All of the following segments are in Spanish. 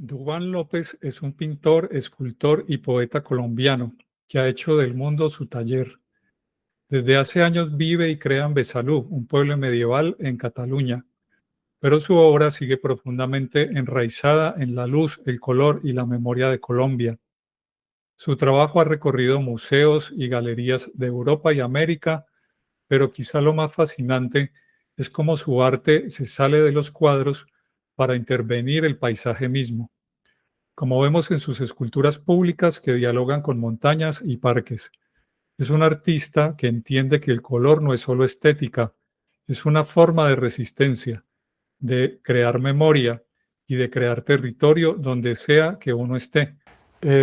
Duván López es un pintor, escultor y poeta colombiano que ha hecho del mundo su taller. Desde hace años vive y crea en Besalú, un pueblo medieval en Cataluña, pero su obra sigue profundamente enraizada en la luz, el color y la memoria de Colombia. Su trabajo ha recorrido museos y galerías de Europa y América, pero quizá lo más fascinante es cómo su arte se sale de los cuadros para intervenir el paisaje mismo, como vemos en sus esculturas públicas que dialogan con montañas y parques. Es un artista que entiende que el color no es solo estética, es una forma de resistencia, de crear memoria y de crear territorio donde sea que uno esté.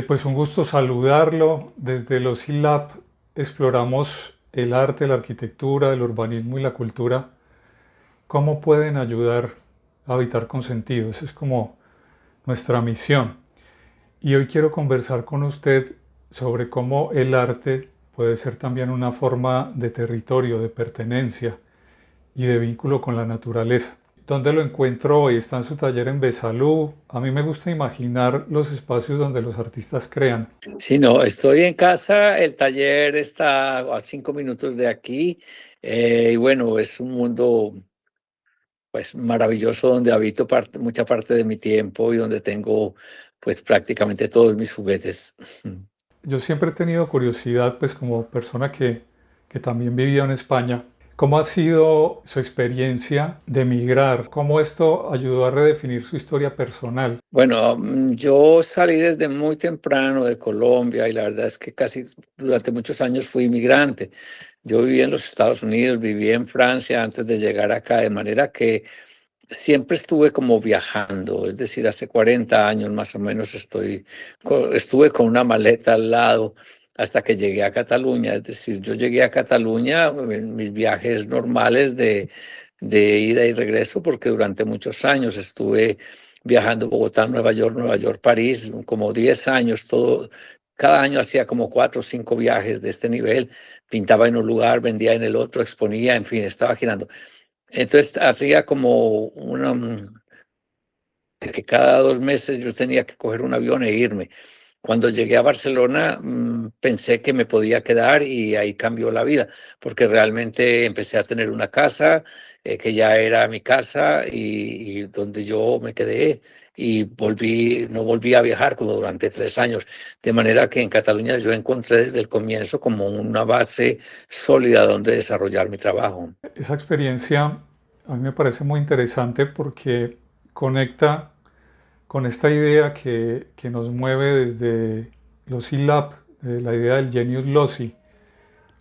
Pues un gusto saludarlo. Desde los ILAB exploramos el arte, la arquitectura, el urbanismo y la cultura. ¿Cómo pueden ayudar a habitar con sentido? Esa es como nuestra misión. Y hoy quiero conversar con usted sobre cómo el arte puede ser también una forma de territorio, de pertenencia y de vínculo con la naturaleza. ¿Dónde lo encuentro hoy? Está en su taller en Besalú. A mí me gusta imaginar los espacios donde los artistas crean. Sí, no, estoy en casa, el taller está a 5 minutos de aquí, y bueno, es un mundo pues maravilloso donde habito mucha parte de mi tiempo y donde tengo pues prácticamente todos mis juguetes. Yo siempre he tenido curiosidad, pues como persona que también vivía en España, ¿cómo ha sido su experiencia de emigrar? ¿Cómo esto ayudó a redefinir su historia personal? Bueno, yo salí desde muy temprano de Colombia y la verdad es que casi durante muchos años fui inmigrante. Yo viví en los Estados Unidos, viví en Francia antes de llegar acá, de manera que siempre estuve como viajando, es decir, hace 40 años más o menos estuve con una maleta al lado hasta que llegué a Cataluña. Es decir, yo llegué a Cataluña en mis viajes normales de ida y regreso, porque durante muchos años estuve viajando Bogotá, Nueva York, París, como 10 años, cada año hacía como 4 o 5 viajes de este nivel, pintaba en un lugar, vendía en el otro, exponía, en fin, estaba girando. Entonces hacía como que cada 2 meses yo tenía que coger un avión e irme. Cuando llegué a Barcelona, pensé que me podía quedar y ahí cambió la vida, porque realmente empecé a tener una casa, que ya era mi casa y donde yo me quedé y no volví a viajar como durante 3 años. De manera que en Cataluña yo encontré desde el comienzo como una base sólida donde desarrollar mi trabajo. Esa experiencia a mí me parece muy interesante porque conecta con esta idea que nos mueve desde los ILAB, la idea del genius loci,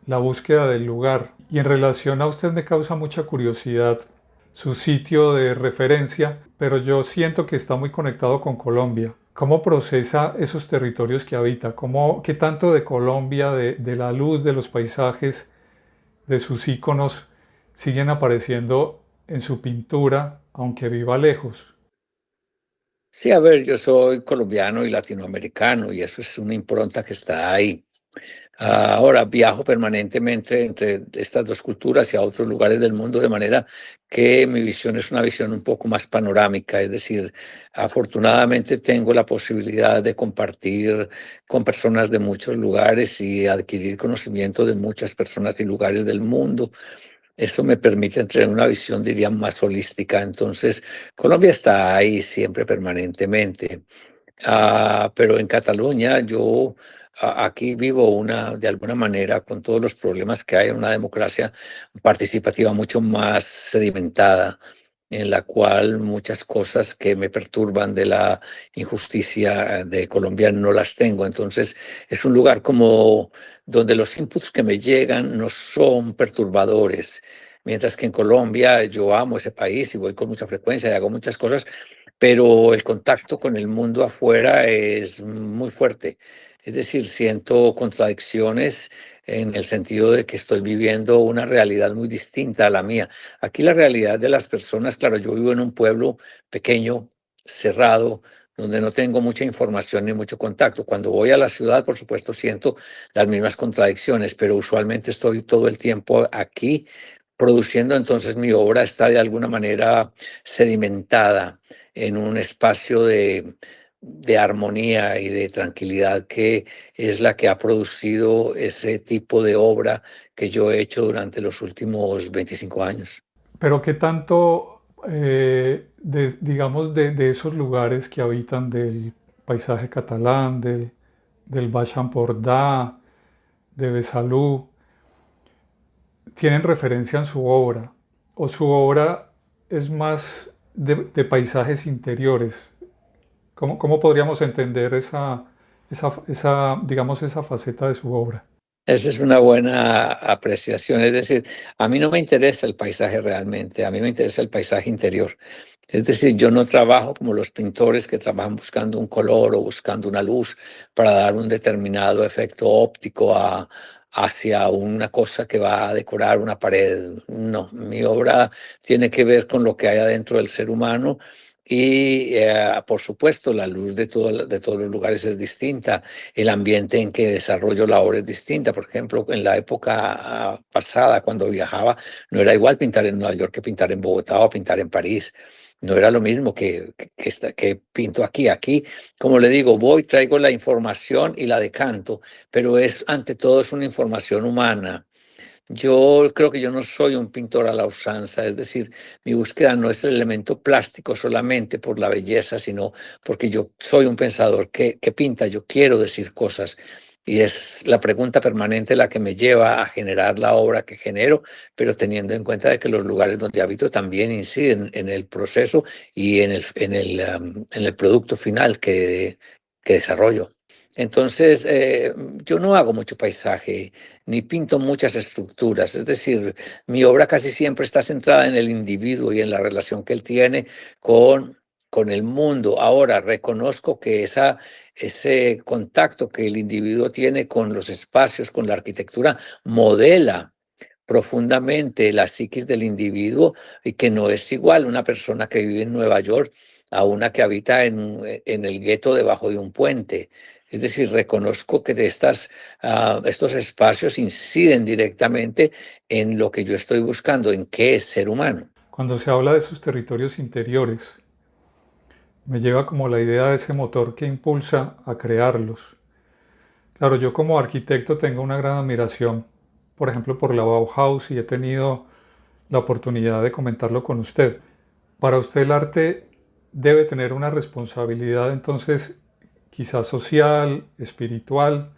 la búsqueda del lugar. Y en relación a usted me causa mucha curiosidad su sitio de referencia, pero yo siento que está muy conectado con Colombia. ¿Cómo procesa esos territorios que habita? ¿Qué tanto de Colombia, de la luz, de los paisajes, de sus íconos, siguen apareciendo en su pintura, aunque viva lejos? Sí, a ver, yo soy colombiano y latinoamericano y eso es una impronta que está ahí. Ahora viajo permanentemente entre estas dos culturas y a otros lugares del mundo, de manera que mi visión es una visión un poco más panorámica. Es decir, afortunadamente tengo la posibilidad de compartir con personas de muchos lugares y adquirir conocimiento de muchas personas y lugares del mundo. Eso me permite tener una visión, diría, más holística. Entonces, Colombia está ahí siempre, permanentemente. Pero en Cataluña yo aquí vivo de alguna manera, con todos los problemas que hay, una democracia participativa mucho más sedimentada, en la cual muchas cosas que me perturban de la injusticia de Colombia no las tengo. Entonces es un lugar como donde los inputs que me llegan no son perturbadores. Mientras que en Colombia yo amo ese país y voy con mucha frecuencia y hago muchas cosas, pero el contacto con el mundo afuera es muy fuerte. Es decir, siento contradicciones en el sentido de que estoy viviendo una realidad muy distinta a la mía. Aquí la realidad de las personas, claro, yo vivo en un pueblo pequeño, cerrado, donde no tengo mucha información ni mucho contacto. Cuando voy a la ciudad, por supuesto, siento las mismas contradicciones, pero usualmente estoy todo el tiempo aquí produciendo, entonces mi obra está de alguna manera sedimentada en un espacio de armonía y de tranquilidad que es la que ha producido ese tipo de obra que yo he hecho durante los últimos 25 años. Pero ¿qué tanto, digamos, de esos lugares que habitan del paisaje catalán, del Baix Empordà, de Besalú, tienen referencia en su obra? ¿O su obra es más de paisajes interiores? ¿Cómo podríamos entender digamos, esa faceta de su obra? Esa es una buena apreciación. Es decir, a mí no me interesa el paisaje realmente, a mí me interesa el paisaje interior. Es decir, yo no trabajo como los pintores que trabajan buscando un color o buscando una luz para dar un determinado efecto óptico hacia una cosa que va a decorar una pared. No, mi obra tiene que ver con lo que hay adentro del ser humano. Y por supuesto, la luz de todos los lugares es distinta, el ambiente en que desarrollo la obra es distinta. Por ejemplo, en la época pasada, cuando viajaba, no era igual pintar en Nueva York que pintar en Bogotá o pintar en París. No era lo mismo que pinto aquí. Aquí, como le digo, voy, traigo la información y la decanto, pero es ante todo es una información humana. Yo creo que yo no soy un pintor a la usanza, es decir, mi búsqueda no es el elemento plástico solamente por la belleza, sino porque yo soy un pensador que pinta, yo quiero decir cosas. Y es la pregunta permanente la que me lleva a generar la obra que genero, pero teniendo en cuenta de que los lugares donde habito también inciden en el proceso y en el producto final que desarrollo. Entonces, yo no hago mucho paisaje ni pinto muchas estructuras. Es decir, mi obra casi siempre está centrada en el individuo y en la relación que él tiene con, con el mundo. Ahora, reconozco que ese contacto que el individuo tiene con los espacios, con la arquitectura, modela profundamente la psiquis del individuo y que no es igual una persona que vive en Nueva York a una que habita en el gueto debajo de un puente. Es decir, reconozco que estos espacios inciden directamente en lo que yo estoy buscando, en qué es ser humano. Cuando se habla de sus territorios interiores, me lleva como la idea de ese motor que impulsa a crearlos. Claro, yo como arquitecto tengo una gran admiración, por ejemplo, por la Bauhaus y he tenido la oportunidad de comentarlo con usted. Para usted el arte debe tener una responsabilidad entonces quizás social, espiritual,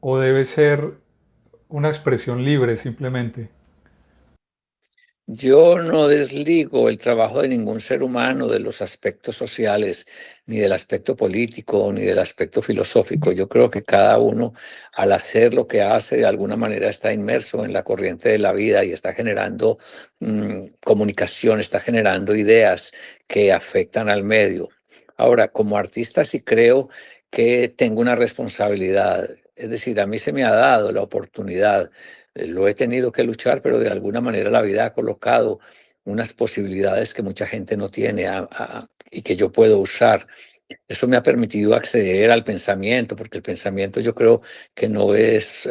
o debe ser una expresión libre simplemente. Yo no desligo el trabajo de ningún ser humano de los aspectos sociales, ni del aspecto político, ni del aspecto filosófico. Yo creo que cada uno, al hacer lo que hace, de alguna manera está inmerso en la corriente de la vida y está generando comunicación, está generando ideas que afectan al medio. Ahora, como artista sí creo que tengo una responsabilidad. Es decir, a mí se me ha dado la oportunidad, lo he tenido que luchar, pero de alguna manera la vida ha colocado unas posibilidades que mucha gente no tiene y que yo puedo usar. Eso me ha permitido acceder al pensamiento, porque el pensamiento yo creo que no es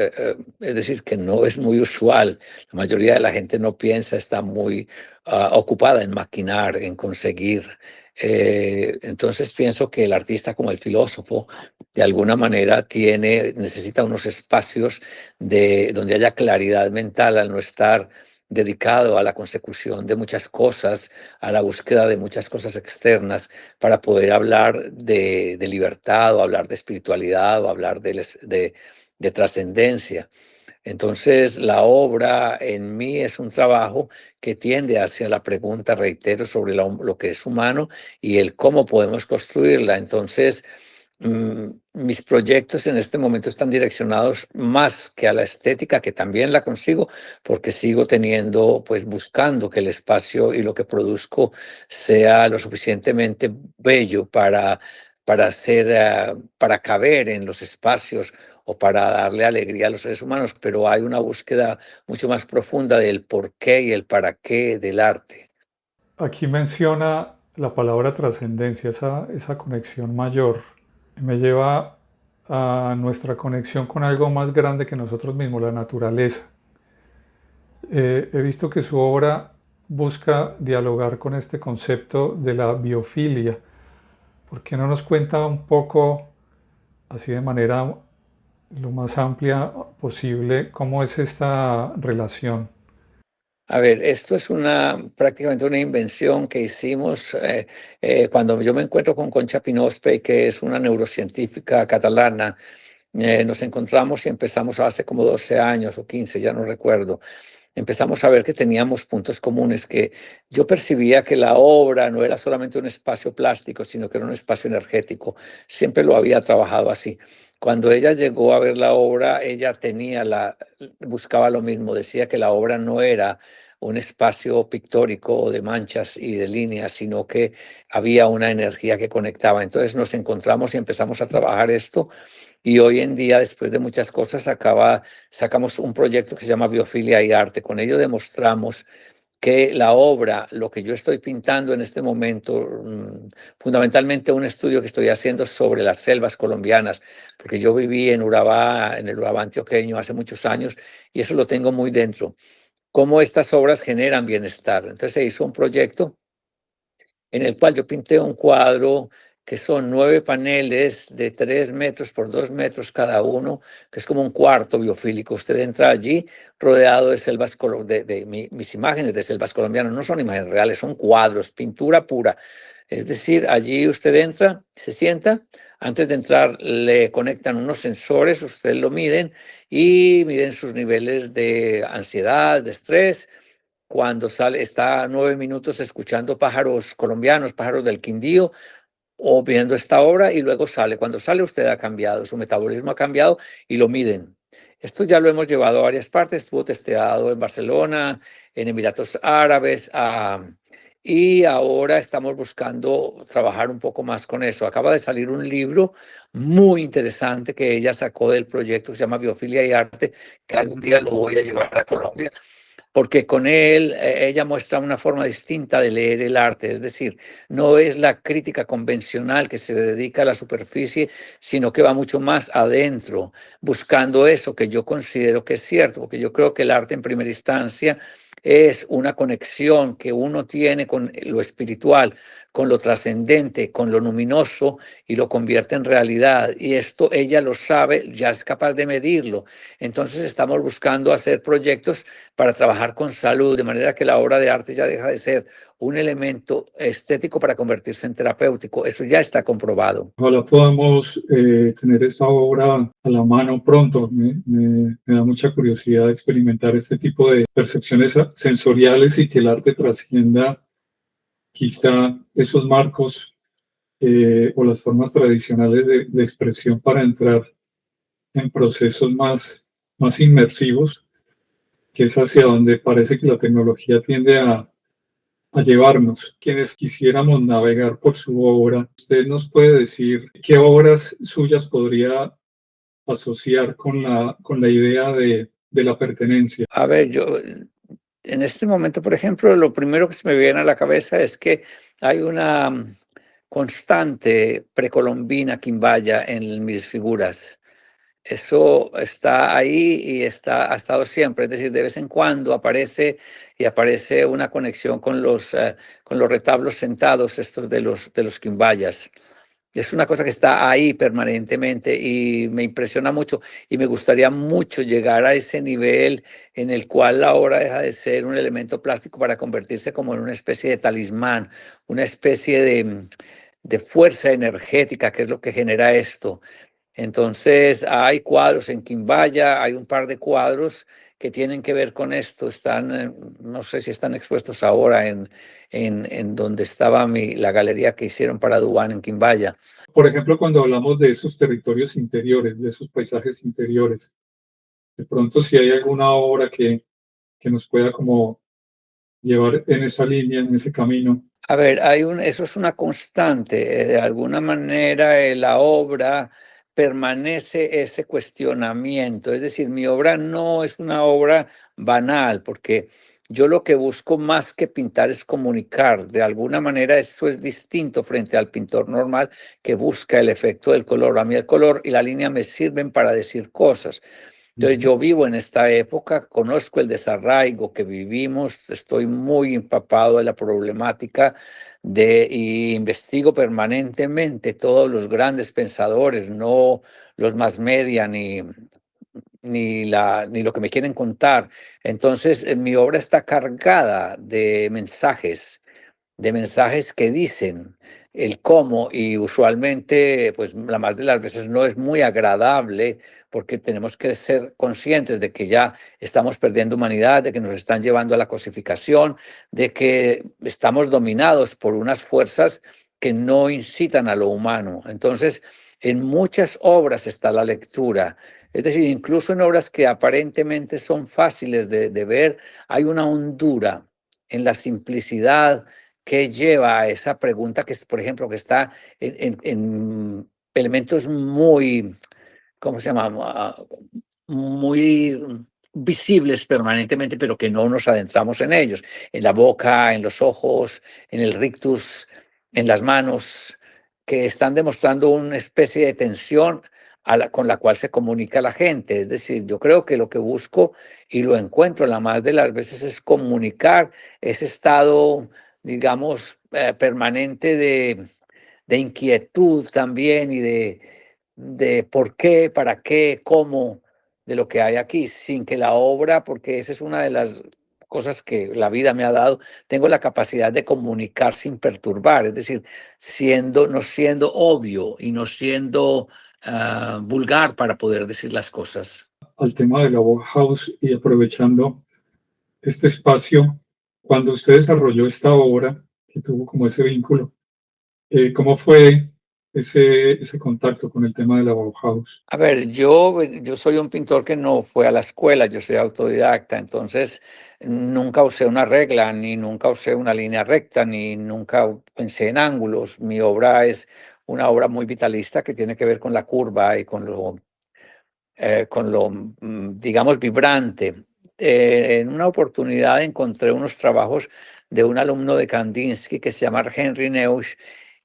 decir, que no es muy usual. La mayoría de la gente no piensa, está muy ocupada en maquinar, en conseguir. Entonces pienso que el artista como el filósofo, de alguna manera, necesita unos espacios donde haya claridad mental al no estar dedicado a la consecución de muchas cosas, a la búsqueda de muchas cosas externas para poder hablar de libertad o hablar de espiritualidad o hablar de trascendencia. Entonces, la obra en mí es un trabajo que tiende hacia la pregunta, reitero, sobre lo que es humano y el cómo podemos construirla. Entonces, mis proyectos en este momento están direccionados más que a la estética, que también la consigo, porque sigo teniendo, pues buscando que el espacio y lo que produzco sea lo suficientemente bello para caber en los espacios o para darle alegría a los seres humanos, pero hay una búsqueda mucho más profunda del por qué y el para qué del arte. Aquí menciona la palabra trascendencia, esa conexión mayor. Me lleva a nuestra conexión con algo más grande que nosotros mismos, la naturaleza. He visto que su obra busca dialogar con este concepto de la biofilia, ¿Por qué no nos cuenta un poco, así de manera lo más amplia posible, cómo es esta relación? A ver, esto es prácticamente una invención que hicimos cuando yo me encuentro con Concha Pinospe, que es una neurocientífica catalana. Nos encontramos y empezamos hace como 12 años o 15, ya no recuerdo. Empezamos a ver que teníamos puntos comunes, que yo percibía que la obra no era solamente un espacio plástico, sino que era un espacio energético. Siempre lo había trabajado así. Cuando ella llegó a ver la obra, ella buscaba lo mismo, decía que la obra no era un espacio pictórico de manchas y de líneas, sino que había una energía que conectaba. Entonces nos encontramos y empezamos a trabajar esto y hoy en día, después de muchas cosas, sacamos un proyecto que se llama Biofilia y Arte. Con ello demostramos que la obra, lo que yo estoy pintando en este momento, fundamentalmente un estudio que estoy haciendo sobre las selvas colombianas, porque yo viví en Urabá, en el Urabá antioqueño hace muchos años, y eso lo tengo muy dentro. Cómo estas obras generan bienestar. Entonces se hizo un proyecto en el cual yo pinté un cuadro que son 9 paneles de 3 metros por 2 metros cada uno, que es como un cuarto biofílico. Usted entra allí rodeado de selvas, mis imágenes de selvas colombianas, no son imágenes reales, son cuadros, pintura pura. Es decir, allí usted entra, se sienta, antes de entrar le conectan unos sensores, usted lo miden y miden sus niveles de ansiedad, de estrés. Cuando sale, está 9 minutos escuchando pájaros colombianos, pájaros del Quindío, o viendo esta obra y luego sale. Cuando sale usted ha cambiado, su metabolismo ha cambiado y lo miden. Esto ya lo hemos llevado a varias partes, estuvo testeado en Barcelona, en Emiratos Árabes, y ahora estamos buscando trabajar un poco más con eso. Acaba de salir un libro muy interesante que ella sacó del proyecto que se llama Biofilia y Arte, que algún día lo voy a llevar a Colombia porque con él ella muestra una forma distinta de leer el arte, es decir, no es la crítica convencional que se dedica a la superficie, sino que va mucho más adentro, buscando eso que yo considero que es cierto, porque yo creo que el arte en primera instancia es una conexión que uno tiene con lo espiritual, con lo trascendente, con lo luminoso y lo convierte en realidad. Y esto ella lo sabe, ya es capaz de medirlo. Entonces estamos buscando hacer proyectos para trabajar con salud, de manera que la obra de arte ya deja de ser un elemento estético para convertirse en terapéutico. Eso ya está comprobado. Ojalá podamos tener esa obra a la mano pronto. Me da mucha curiosidad experimentar este tipo de percepciones sensoriales y que el arte trascienda quizá esos marcos o las formas tradicionales de expresión para entrar en procesos más inmersivos, que es hacia donde parece que la tecnología tiende a llevarnos. Quienes quisiéramos navegar por su obra, ¿usted nos puede decir qué obras suyas podría asociar con la idea de la pertenencia? A ver, yo en este momento, por ejemplo, lo primero que se me viene a la cabeza es que hay una constante precolombina quimbaya en mis figuras. Eso está ahí y ha estado siempre, es decir, de vez en cuando aparece una conexión con los retablos sentados estos de los quimbayas. Es una cosa que está ahí permanentemente y me impresiona mucho y me gustaría mucho llegar a ese nivel en el cual la obra deja de ser un elemento plástico para convertirse como en una especie de talismán, una especie de fuerza energética, que es lo que genera esto. Entonces, hay cuadros en Quimbaya, hay un par de cuadros que tienen que ver con esto. No sé si están expuestos ahora en donde estaba la galería que hicieron para Dubán en Quimbaya. Por ejemplo, cuando hablamos de esos territorios interiores, de esos paisajes interiores, de pronto si hay alguna obra que nos pueda como llevar en esa línea, en ese camino. A ver, eso es una constante. De alguna manera, la obra permanece ese cuestionamiento. Es decir, mi obra no es una obra banal, porque yo lo que busco más que pintar es comunicar. De alguna manera, eso es distinto frente al pintor normal que busca el efecto del color. A mí el color y la línea me sirven para decir cosas. Entonces yo vivo en esta época, conozco el desarraigo que vivimos, estoy muy empapado de la problemática y investigo permanentemente todos los grandes pensadores, no los más media ni lo que me quieren contar. Entonces, mi obra está cargada de mensajes que dicen el cómo, y usualmente, pues la más de las veces no es muy agradable, porque tenemos que ser conscientes de que ya estamos perdiendo humanidad, de que nos están llevando a la cosificación, de que estamos dominados por unas fuerzas que no incitan a lo humano. Entonces, en muchas obras está la lectura. Es decir, incluso en obras que aparentemente son fáciles de ver, hay una hondura en la simplicidad que lleva a esa pregunta que, por ejemplo, que está en elementos muy, ¿cómo se llama? Muy visibles permanentemente, pero que no nos adentramos en ellos, en la boca, en los ojos, en el rictus, en las manos, que están demostrando una especie de tensión con la cual se comunica la gente. Es decir, yo creo que lo que busco y lo encuentro la más de las veces es comunicar ese estado, digamos, permanente de inquietud también y de por qué, para qué, cómo, de lo que hay aquí, sin que la obra, porque esa es una de las cosas que la vida me ha dado, tengo la capacidad de comunicar sin perturbar, es decir, no siendo obvio y no siendo vulgar para poder decir las cosas. Al tema de la Bauhaus y aprovechando este espacio, cuando usted desarrolló esta obra, que tuvo como ese vínculo, ¿cómo fue ese contacto con el tema de la Bauhaus? A ver, yo soy un pintor que no fue a la escuela, yo soy autodidacta, entonces nunca usé una regla, ni nunca usé una línea recta, ni nunca pensé en ángulos. Mi obra es una obra muy vitalista que tiene que ver con la curva y con lo, digamos, vibrante. En una oportunidad encontré unos trabajos de un alumno de Kandinsky que se llama Henry Neusch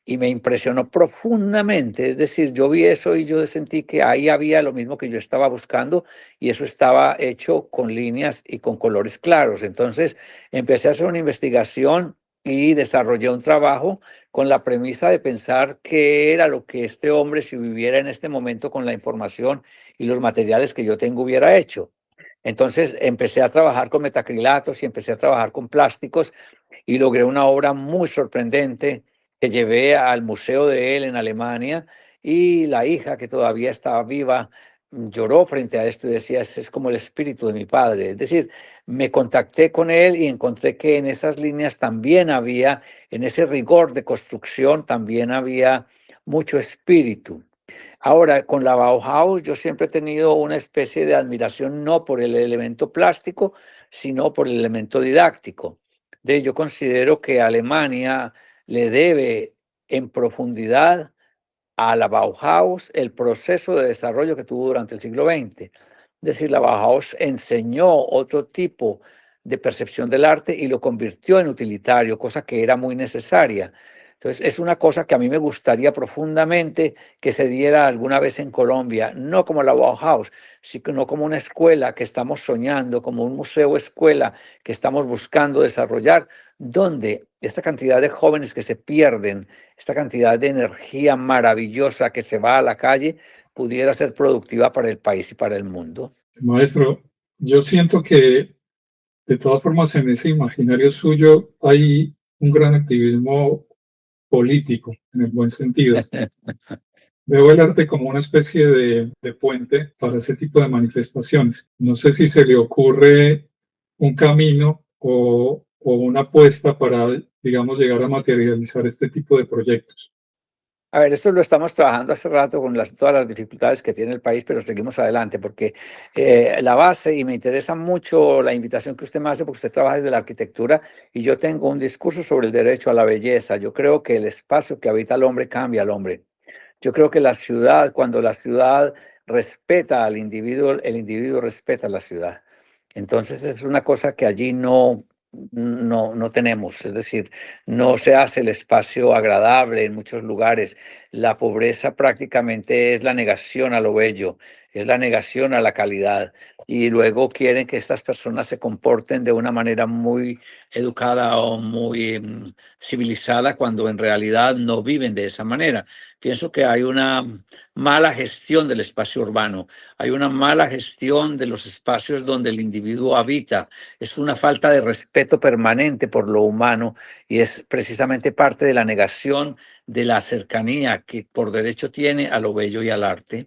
y me impresionó profundamente. Es decir, yo vi eso y yo sentí que ahí había lo mismo que yo estaba buscando y eso estaba hecho con líneas y con colores claros. Entonces empecé a hacer una investigación y desarrollé un trabajo con la premisa de pensar qué era lo que este hombre, si viviera en este momento con la información y los materiales que yo tengo, hubiera hecho. Entonces empecé a trabajar con metacrilatos y empecé a trabajar con plásticos y logré una obra muy sorprendente que llevé al museo de él en Alemania, y la hija, que todavía estaba viva, lloró frente a esto y decía: "Ese es como el espíritu de mi padre". Es decir, me contacté con él y encontré que en esas líneas también había, en ese rigor de construcción, también había mucho espíritu. Ahora, con la Bauhaus yo siempre he tenido una especie de admiración, no por el elemento plástico, sino por el elemento didáctico. Yo considero que Alemania le debe en profundidad a la Bauhaus el proceso de desarrollo que tuvo durante el siglo XX. Es decir, la Bauhaus enseñó otro tipo de percepción del arte y lo convirtió en utilitario, cosa que era muy necesaria. Entonces, es una cosa que a mí me gustaría profundamente que se diera alguna vez en Colombia, no como la Bauhaus, sino como una escuela que estamos soñando, como un museo escuela que estamos buscando desarrollar, donde esta cantidad de jóvenes que se pierden, esta cantidad de energía maravillosa que se va a la calle, pudiera ser productiva para el país y para el mundo. Maestro, yo siento que de todas formas en ese imaginario suyo hay un gran activismo político, en el buen sentido. Veo el arte como una especie de puente para ese tipo de manifestaciones. No sé si se le ocurre un camino o una apuesta para, digamos, llegar a materializar este tipo de proyectos. A ver, esto lo estamos trabajando hace rato con todas las dificultades que tiene el país, pero seguimos adelante porque la base, y me interesa mucho la invitación que usted me hace, porque usted trabaja desde la arquitectura y yo tengo un discurso sobre el derecho a la belleza. Yo creo que el espacio que habita el hombre cambia al hombre. Yo creo que la ciudad, cuando la ciudad respeta al individuo, el individuo respeta a la ciudad. Entonces es una cosa que allí no tenemos, es decir, no se hace el espacio agradable en muchos lugares. La pobreza prácticamente es la negación a lo bello. es la negación a la calidad. Y luego quieren que estas personas se comporten de una manera muy educada o muy civilizada cuando en realidad no viven de esa manera. Pienso que hay una mala gestión del espacio urbano, hay una mala gestión de los espacios donde el individuo habita, es una falta de respeto permanente por lo humano y es precisamente parte de la negación de la cercanía que por derecho tiene a lo bello y al arte.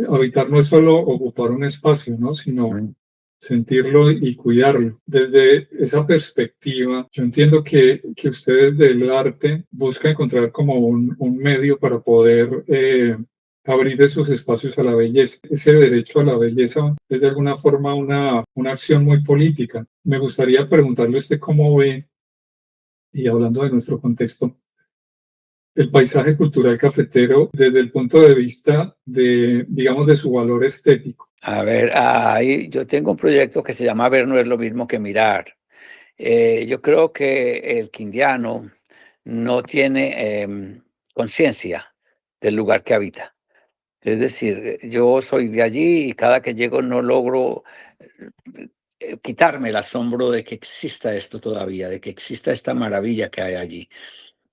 Habitar no es solo ocupar un espacio, ¿no? Sino sentirlo y cuidarlo. Desde esa perspectiva, yo entiendo que ustedes del arte buscan encontrar como un medio para poder abrir esos espacios a la belleza. Ese derecho a la belleza es de alguna forma una acción muy política. Me gustaría preguntarle a usted cómo ve, y hablando de nuestro contexto, el paisaje cultural cafetero desde el punto de vista de, digamos, de su valor estético. A ver, ahí yo tengo un proyecto que se llama Ver no es lo mismo que mirar. Yo creo que el quindiano no tiene conciencia del lugar que habita. Es decir, yo soy de allí y cada que llego no logro quitarme el asombro de que exista esto todavía, de que exista esta maravilla que hay allí.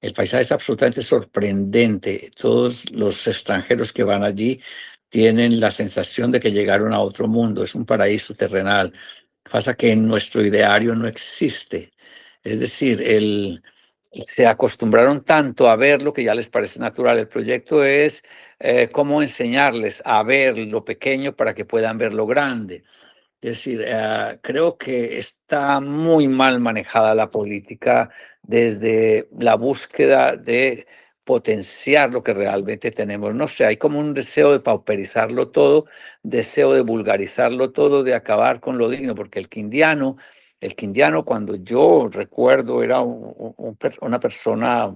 El paisaje es absolutamente sorprendente. Todos los extranjeros que van allí tienen la sensación de que llegaron a otro mundo. Es un paraíso terrenal. Pasa que en nuestro ideario no existe. Es decir, se acostumbraron tanto a ver lo que ya les parece natural. El proyecto es cómo enseñarles a ver lo pequeño para que puedan ver lo grande. Es decir, creo que está muy mal manejada la política desde la búsqueda de potenciar lo que realmente tenemos. No sé, hay como un deseo de pauperizarlo todo, deseo de vulgarizarlo todo, de acabar con lo digno, porque el quindiano cuando yo recuerdo era una persona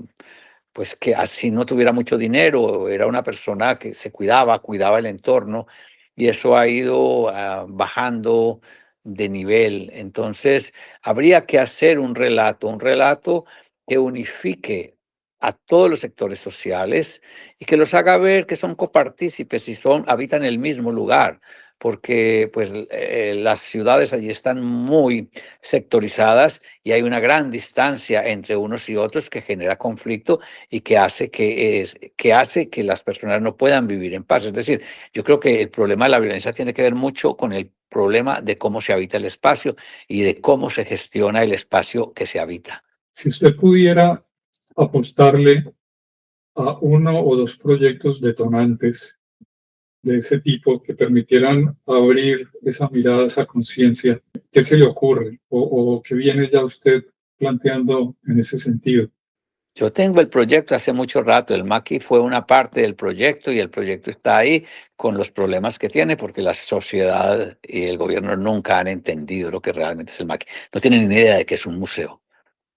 pues que así no tuviera mucho dinero, era una persona que se cuidaba el entorno y eso ha ido bajando de nivel. Entonces, habría que hacer un relato que unifique a todos los sectores sociales y que los haga ver que son copartícipes y habitan el mismo lugar, porque pues las ciudades allí están muy sectorizadas y hay una gran distancia entre unos y otros que genera conflicto y que hace que las personas no puedan vivir en paz. Es decir, yo creo que el problema de la violencia tiene que ver mucho con el problema de cómo se habita el espacio y de cómo se gestiona el espacio que se habita. Si usted pudiera apostarle a uno o dos proyectos detonantes de ese tipo que permitieran abrir esa mirada, esa conciencia, ¿qué se le ocurre o qué viene ya usted planteando en ese sentido? Yo tengo el proyecto hace mucho rato, el Maqui fue una parte del proyecto y el proyecto está ahí con los problemas que tiene porque la sociedad y el gobierno nunca han entendido lo que realmente es el Maqui. No tienen ni idea de que es un museo.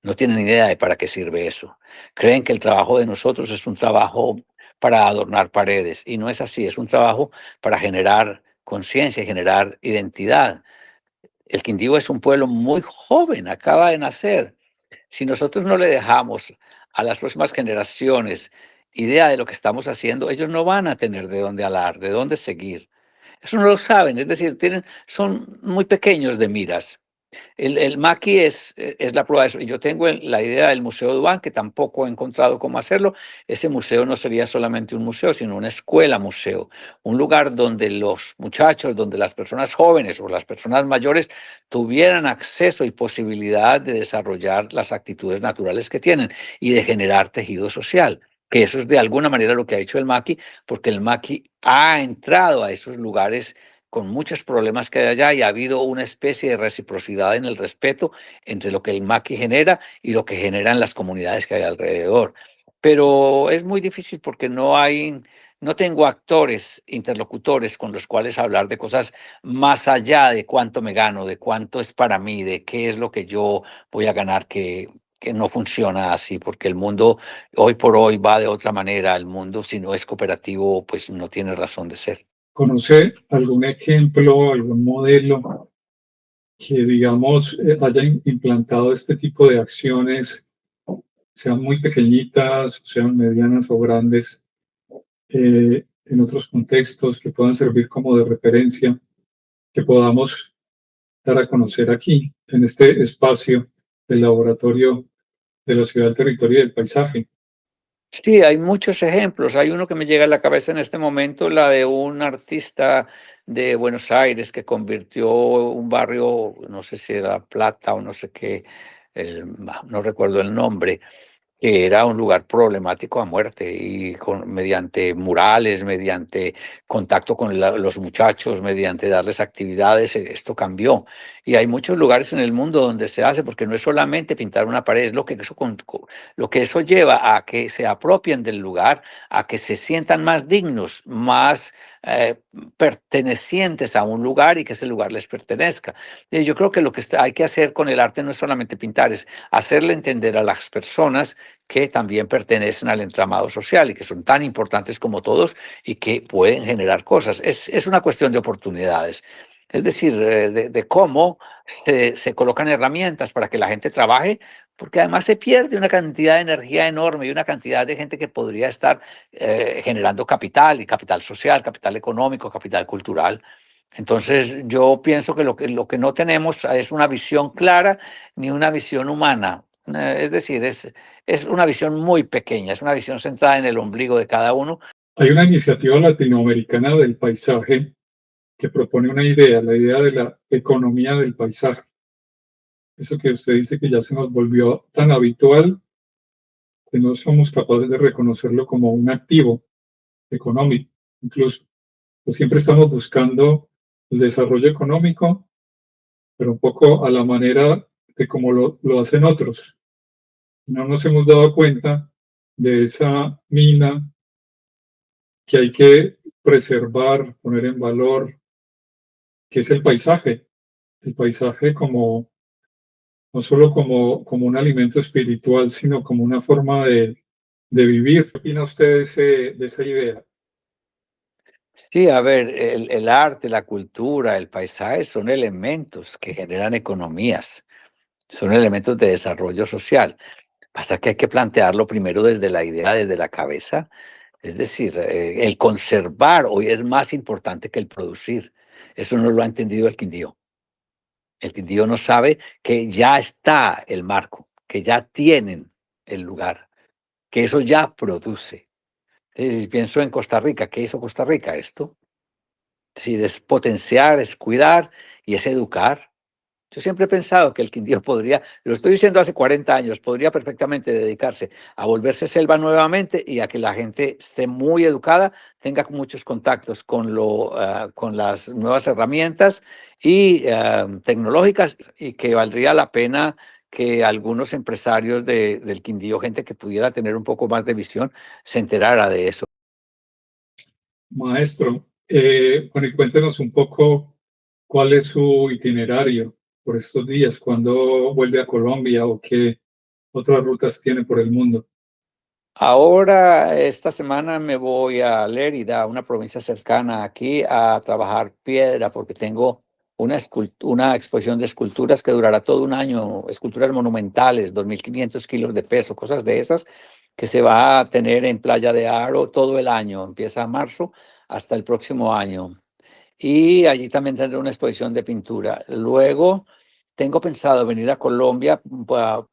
No tienen idea de para qué sirve eso. Creen que el trabajo de nosotros es un trabajo para adornar paredes y no es así, es un trabajo para generar conciencia y generar identidad. El Quindío es un pueblo muy joven, acaba de nacer. Si nosotros no le dejamos a las próximas generaciones idea de lo que estamos haciendo, ellos no van a tener de dónde hablar, de dónde seguir. Eso no lo saben, es decir, son muy pequeños de miras. El Maqui es la prueba de eso. Y yo tengo la idea del Museo Dubán, que tampoco he encontrado cómo hacerlo. Ese museo no sería solamente un museo, sino una escuela museo, un lugar donde los muchachos, donde las personas jóvenes o las personas mayores tuvieran acceso y posibilidad de desarrollar las actitudes naturales que tienen y de generar tejido social. Que eso es de alguna manera lo que ha hecho el Maqui, porque el Maqui ha entrado a esos lugares con muchos problemas que hay allá y ha habido una especie de reciprocidad en el respeto entre lo que el maqui genera y lo que generan las comunidades que hay alrededor. Pero es muy difícil porque no tengo actores, interlocutores con los cuales hablar de cosas más allá de cuánto me gano, de cuánto es para mí, de qué es lo que yo voy a ganar, que no funciona así, porque el mundo hoy por hoy va de otra manera. El mundo, si no es cooperativo, pues no tiene razón de ser. ¿Conoce algún ejemplo, algún modelo que, digamos, haya implantado este tipo de acciones, sean muy pequeñitas, sean medianas o grandes, en otros contextos que puedan servir como de referencia, que podamos dar a conocer aquí, en este espacio del laboratorio de la ciudad, del territorio y del paisaje. Sí, hay muchos ejemplos. Hay uno que me llega a la cabeza en este momento, la de un artista de Buenos Aires que convirtió un barrio, no sé si era Plata o no sé qué, no recuerdo el nombre, que era un lugar problemático a muerte y mediante murales, mediante contacto con los muchachos, mediante darles actividades, esto cambió. Y hay muchos lugares en el mundo donde se hace, porque no es solamente pintar una pared, es lo que lo que eso lleva a que se apropien del lugar, a que se sientan más dignos, más eh, pertenecientes a un lugar y que ese lugar les pertenezca. Y yo creo que lo que hay que hacer con el arte no es solamente pintar, es hacerle entender a las personas que también pertenecen al entramado social y que son tan importantes como todos y que pueden generar cosas. Es una cuestión de oportunidades. Es decir, de cómo se colocan herramientas para que la gente trabaje, porque además se pierde una cantidad de energía enorme y una cantidad de gente que podría estar generando capital y capital social, capital económico, capital cultural. Entonces, yo pienso que lo que no tenemos es una visión clara ni una visión humana. Es decir, es una visión muy pequeña, es una visión centrada en el ombligo de cada uno. Hay una iniciativa latinoamericana del paisaje que propone una idea, la idea de la economía del paisaje. Eso que usted dice que ya se nos volvió tan habitual que no somos capaces de reconocerlo como un activo económico. Incluso, pues siempre estamos buscando el desarrollo económico, pero un poco a la manera de cómo lo hacen otros. No nos hemos dado cuenta de esa mina que hay que preservar, poner en valor, que es el paisaje como no solo como un alimento espiritual, sino como una forma de vivir. ¿Qué opina usted de esa idea? Sí, a ver, el arte, la cultura, el paisaje son elementos que generan economías, son elementos de desarrollo social. Pasa que hay que plantearlo primero desde la idea, desde la cabeza. Es decir, el conservar hoy es más importante que el producir. Eso no lo ha entendido el Quindío. El Quindío no sabe que ya está el marco, que ya tienen el lugar, que eso ya produce. Pienso en Costa Rica. ¿Qué hizo Costa Rica? Esto. Sí, es potenciar, es cuidar y es educar. Yo siempre he pensado que el Quindío podría, lo estoy diciendo hace 40 años, podría perfectamente dedicarse a volverse selva nuevamente y a que la gente esté muy educada, tenga muchos contactos con, con las nuevas herramientas y tecnológicas, y que valdría la pena que algunos empresarios del Quindío, gente que pudiera tener un poco más de visión, se enterara de eso. Maestro, bueno, y cuéntenos un poco cuál es su itinerario por estos días, cuándo vuelve a Colombia o qué otras rutas tiene por el mundo. Ahora, esta semana me voy a Lérida, una provincia cercana aquí, a trabajar piedra, porque tengo una exposición de esculturas que durará todo un año, esculturas monumentales, 2.500 kilos de peso, cosas de esas, que se va a tener en Playa de Aro todo el año, empieza en marzo hasta el próximo año. Y allí también tendré una exposición de pintura. Luego tengo pensado venir a Colombia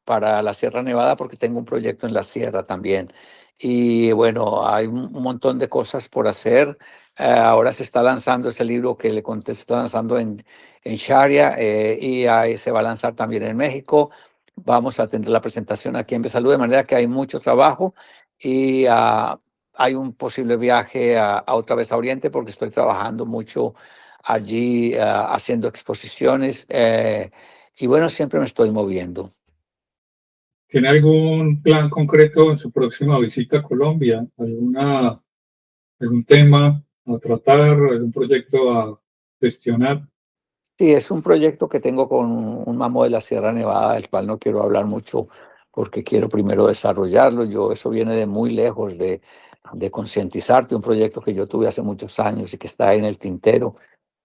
para la Sierra Nevada porque tengo un proyecto en la sierra también. Y bueno, hay un montón de cosas por hacer. Ahora se está lanzando ese libro que le conté, se está lanzando en Sharia, y ahí se va a lanzar también en México. Vamos a tener la presentación aquí en Besalú, de manera que hay mucho trabajo y hay un posible viaje otra vez a Oriente porque estoy trabajando mucho allí, haciendo exposiciones, y bueno, siempre me estoy moviendo. ¿Tiene algún plan concreto en su próxima visita a Colombia? ¿Algún tema a tratar, algún proyecto a gestionar? Sí, es un proyecto que tengo con un mamo de la Sierra Nevada, del cual no quiero hablar mucho porque quiero primero desarrollarlo. Eso viene de muy lejos, de concientizarte, un proyecto que yo tuve hace muchos años y que está en el tintero,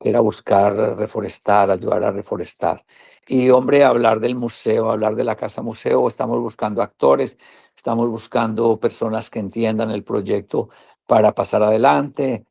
que era buscar reforestar, ayudar a reforestar. Y hombre, hablar del museo, hablar de la casa museo, estamos buscando actores, estamos buscando personas que entiendan el proyecto para pasar adelante.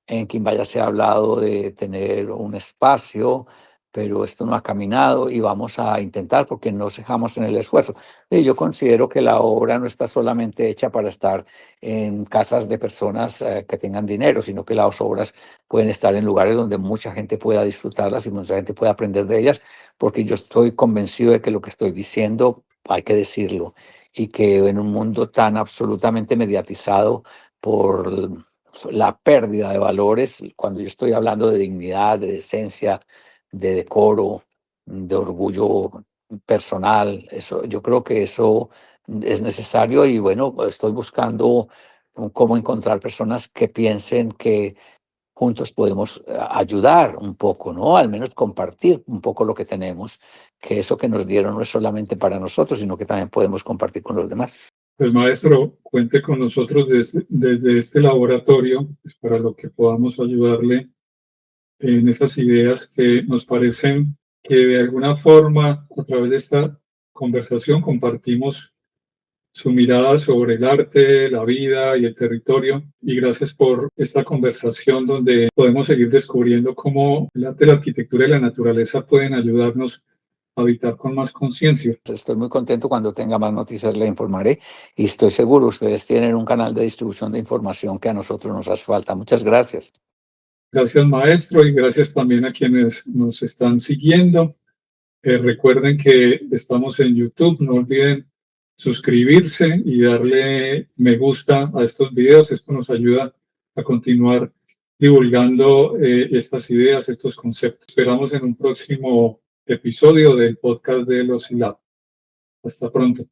En Quimbaya se ha hablado de tener un espacio, pero esto no ha caminado y vamos a intentar porque no cejamos en el esfuerzo. Y yo considero que la obra no está solamente hecha para estar en casas de personas que tengan dinero, sino que las obras pueden estar en lugares donde mucha gente pueda disfrutarlas y mucha gente pueda aprender de ellas, porque yo estoy convencido de que lo que estoy diciendo hay que decirlo y que en un mundo tan absolutamente mediatizado por la pérdida de valores, cuando yo estoy hablando de dignidad, de decencia, de decoro, de orgullo personal, eso, yo creo que eso es necesario y bueno, pues estoy buscando cómo encontrar personas que piensen que juntos podemos ayudar un poco, ¿no? Al menos compartir un poco lo que tenemos, que eso que nos dieron no es solamente para nosotros, sino que también podemos compartir con los demás. Pues maestro, cuente con nosotros desde este laboratorio, pues, para lo que podamos ayudarle en esas ideas que nos parecen que de alguna forma a través de esta conversación compartimos su mirada sobre el arte, la vida y el territorio. Y gracias por esta conversación donde podemos seguir descubriendo cómo el arte, la arquitectura y la naturaleza pueden ayudarnos a habitar con más conciencia. Estoy muy contento. Cuando tenga más noticias le informaré y estoy seguro ustedes tienen un canal de distribución de información que a nosotros nos hace falta. Muchas gracias. Gracias, maestro, y gracias también a quienes nos están siguiendo. Recuerden que estamos en YouTube, no olviden suscribirse y darle me gusta a estos videos. Esto nos ayuda a continuar divulgando estas ideas, estos conceptos. Esperamos en un próximo episodio del podcast de Los Hilab. Hasta pronto.